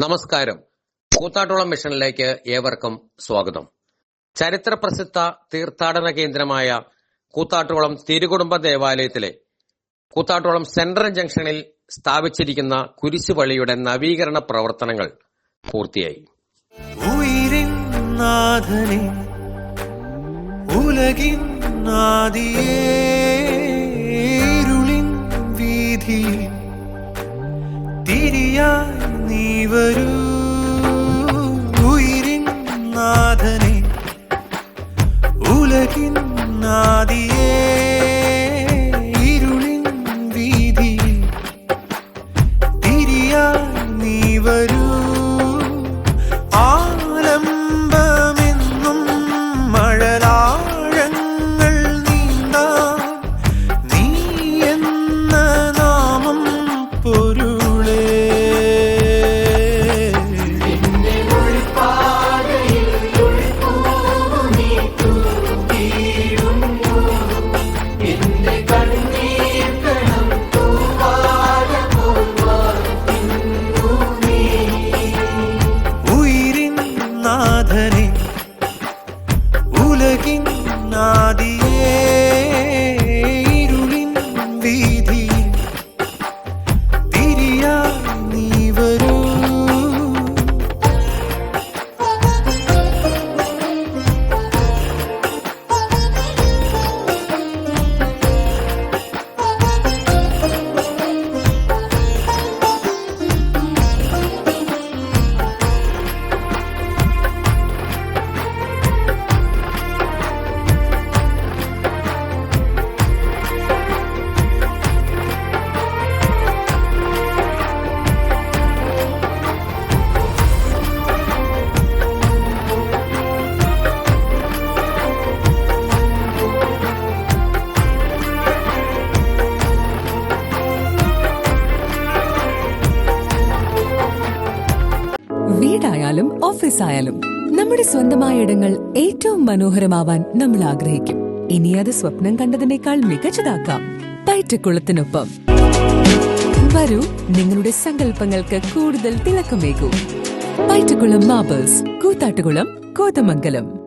നമസ്കാരം. കൂത്താട്ടുകുളം മിഷനിലേക്ക് ഏവർക്കും സ്വാഗതം. ചരിത്രപ്രസിദ്ധ തീർത്ഥാടന കേന്ദ്രമായ കൂത്താട്ടുകുളം തിരുകുടുംബ ദേവാലയത്തിലെ കൂത്താട്ടുകുളം സെൻട്രൽ ജംഗ്ഷനിൽ സ്ഥാപിച്ചിരിക്കുന്ന കുരിശുപള്ളിയുടെ നവീകരണ പ്രവർത്തനങ്ങൾ പൂർത്തിയായി. ഉയിരിൻ നാഥനേ, ഉലകിൻ ആദിയേ, ഇരുളിൻ വീഥിയിൽ തിരിയായി നീ വരൂ. ഉയിരിൻ നാഥനേ, ഉലകിൻ ആദിയേ, ഇരുളിൻ വീഥിയിൽ തിരിയായി നീ വരൂ. ആലംബമെന്നും മഴലാഴങ്ങൾ നീന്താൻ നീ എന്ന നാമം പൊരുളേ. ഉയിരിൻ നാഥനേ, ഉലകിൻ ആദിയേ, ഇരുളിൻ വീഥിയിൽ തിരിയായി നീ വരൂ. വീടായാലും ഓഫീസായാലും നമ്മുടെ സ്വന്തമായ ഇടങ്ങൾ ഏറ്റവും മനോഹരമാവാൻ നമ്മൾ ആഗ്രഹിക്കും. ഇനി അത് സ്വപ്നം കണ്ടതിനേക്കാൾ മികച്ചതാക്കാം പയറ്റക്കുളത്തിനൊപ്പം. വരൂ, നിങ്ങളുടെ സങ്കല്പങ്ങൾക്ക് കൂടുതൽ തിളക്കമേകൂ. പയറ്റക്കുളം മാർബിൾസ്, കൂത്താട്ടുകുളം, കോതമംഗലം.